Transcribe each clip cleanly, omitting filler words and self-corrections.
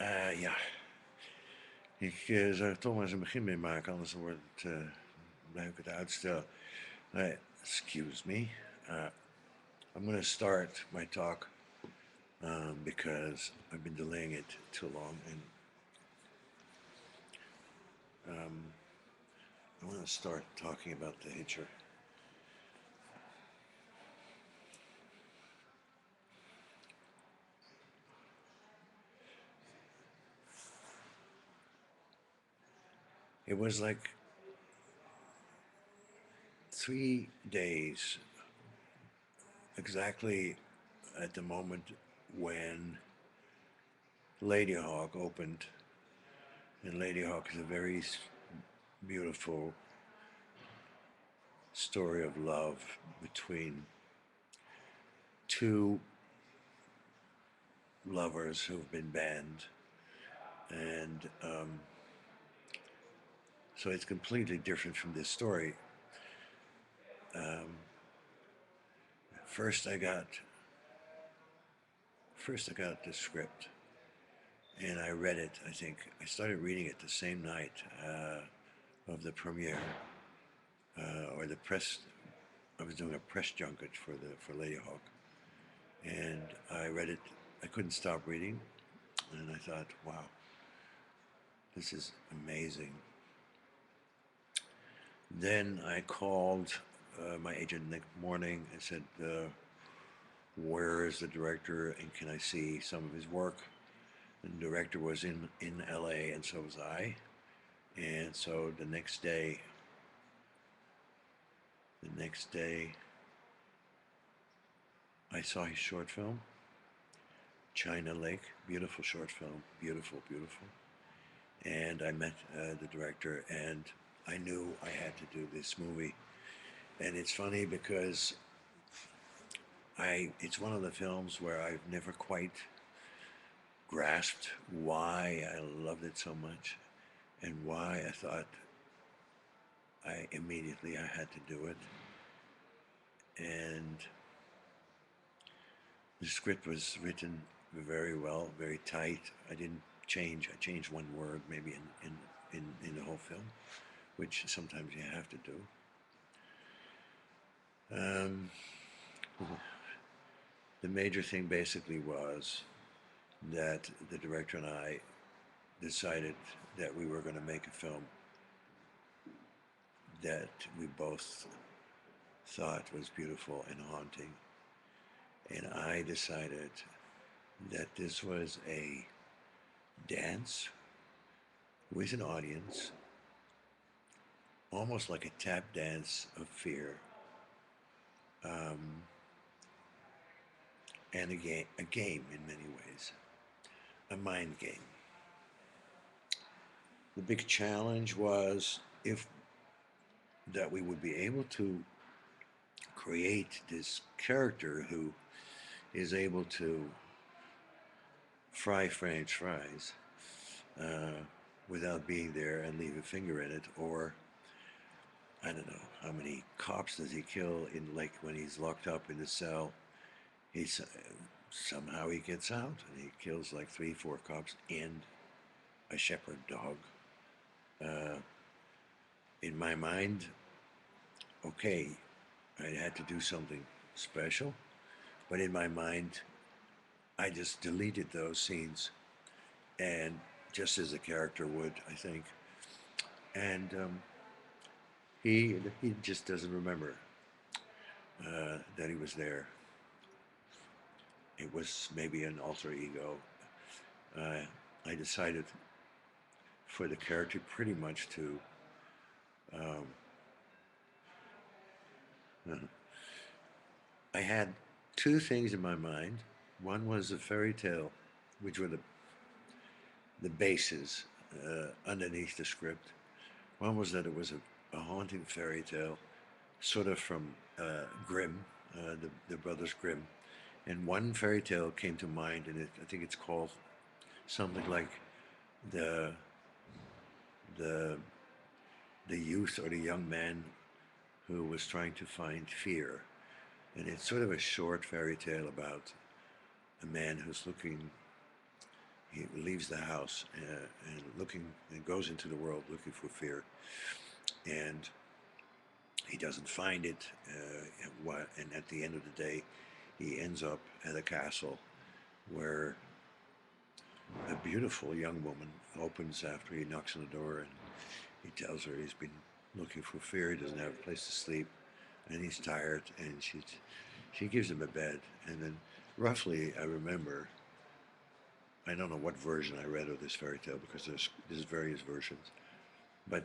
Ja, ik zou er toch maar eens een begin mee maken, anders wordt het, blijf ik het uitstellen. Excuse me. Uh, I'm going to start my talk because I've been delaying it too long, and I want to start talking about the Hitcher. It was like 3 days exactly at the moment when Lady Hawk opened, and Lady Hawk is a very beautiful story of love between two lovers who've been banned, and so it's completely different from this story. Um, first, I got the script, and I read it. I think I started reading it the same night of the premiere, or the press. I was doing a press junket for Lady Hawk, and I read it. I couldn't stop reading, and I thought, wow, this is amazing. Then I called my agent next morning and said, where is the director and can I see some of his work? And the director was in LA, and so was I. And so the next day, I saw his short film, China Lake, beautiful short film, beautiful, beautiful. And I met the director, and I knew I had to do this movie. And it's funny because it's one of the films where I've never quite grasped why I loved it so much and why I thought I had to do it. And the script was written very well, very tight. I didn't change. I changed one word maybe in the whole film, which sometimes you have to do. The major thing basically was that the director and I decided that we were going to make a film that we both thought was beautiful and haunting. And I decided that this was a dance with an audience, almost like a tap dance of fear, and a game in many ways, a mind game. The big challenge was if that we would be able to create this character who is able to fry French fries without being there and leave a finger in it, or I don't know how many cops does he kill in, like, when he's locked up in the cell. He's somehow he gets out and he kills like 3, 4 cops and a shepherd dog. In my mind, okay, I had to do something special, but in my mind, I just deleted those scenes, and just as a character would, I think. And he just doesn't remember that he was there. It was maybe an alter ego. I decided for the character pretty much to um, I had 2 things in my mind. One was a fairy tale, which were the bases underneath the script. One was that it was a haunting fairy tale, sort of from Grimm, the brothers Grimm. And one fairy tale came to mind, and I think it's called something like the the the youth or the young man who was trying to find fear. And it's sort of a short fairy tale about a man who's looking, he leaves the house and goes into the world looking for fear, and he doesn't find it. And at the end of the day, he ends up at a castle where a beautiful young woman opens after he knocks on the door, and he tells her he's been looking for fear. He doesn't have a place to sleep, and he's tired, and she gives him a bed. And then, roughly, I remember, I don't know what version I read of this fairy tale because there's various versions, but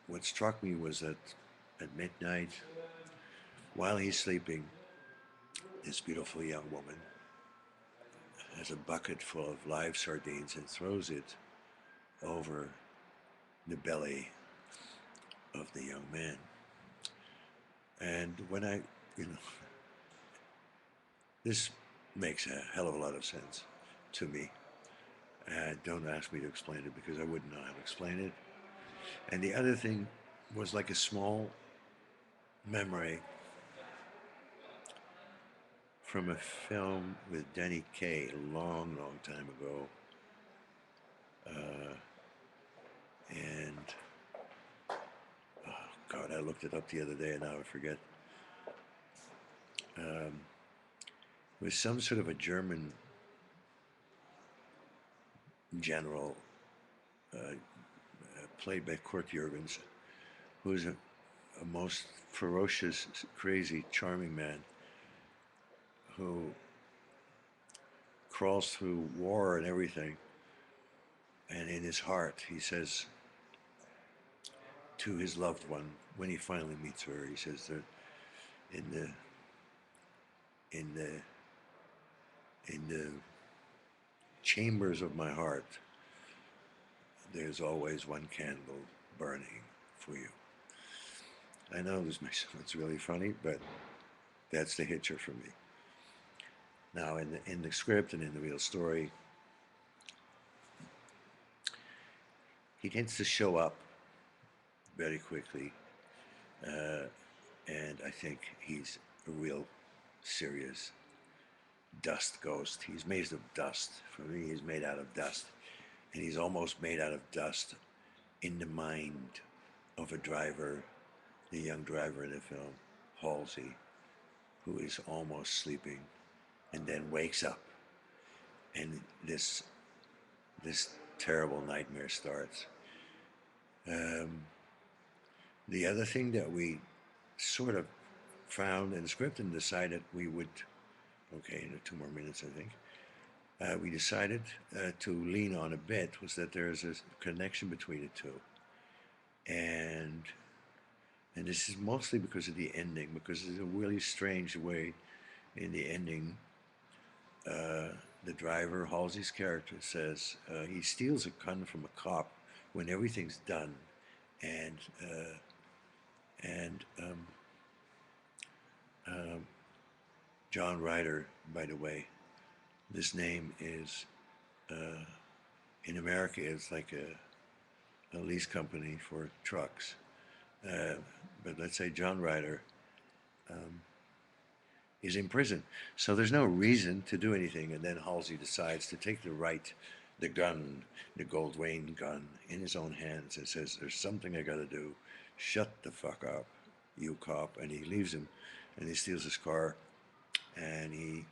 what struck me was that at midnight, while he's sleeping, this beautiful young woman has a bucket full of live sardines and throws it over the belly of the young man. And when you know, this makes a hell of a lot of sense to me. Don't ask me to explain it because I wouldn't know how to explain it. And the other thing was like a small memory from a film with Denny Kaye a long, long time ago. And oh God, I looked it up the other day and now I forget. It was some sort of a German general played by Kurt Jürgens, who's a most ferocious, crazy, charming man who crawls through war and everything. And in his heart, he says to his loved one, when he finally meets her, he says that in the in the in the chambers of my heart, there's always one candle burning for you. I know this makes sounds really funny, but that's the hitcher for me. Now, in the script and in the real story, he tends to show up very quickly, and I think he's a real serious dust ghost. He's made of dust. For me, he's made out of dust, and he's almost made out of dust in the mind of a driver, the young driver in the film, Halsey, who is almost sleeping and then wakes up, and this terrible nightmare starts. The other thing that we sort of found in the script and decided we would, okay, in 2 more minutes I think, we decided to lean on a bit was that there is a connection between the two. And this is mostly because of the ending, because there's a really strange way in the ending. The driver, Halsey's character, says he steals a gun from a cop when everything's done, and and John Ryder, by the way, this name is in America it's like a lease company for trucks, but let's say John Ryder is in prison, so there's no reason to do anything, and then Halsey decides to take the gun, the Goldwayne gun, in his own hands and says, "There's something I gotta do. Shut the fuck up, you cop," and he leaves him, and he steals his car, and he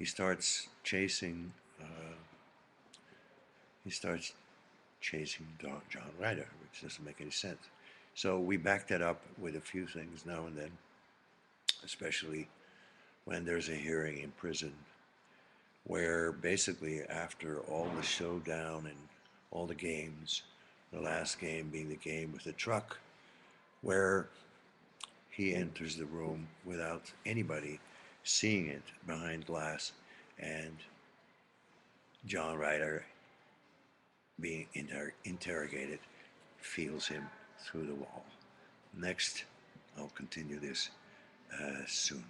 starts chasing. He starts chasing John Ryder, which doesn't make any sense. So we back that up with a few things now and then, especially when there's a hearing in prison, where basically after all the showdown and all the games, the last game being the game with the truck, where he enters the room without anybody seeing it behind glass, and John Ryder, being interrogated, feels him through the wall. Next, I'll continue this soon.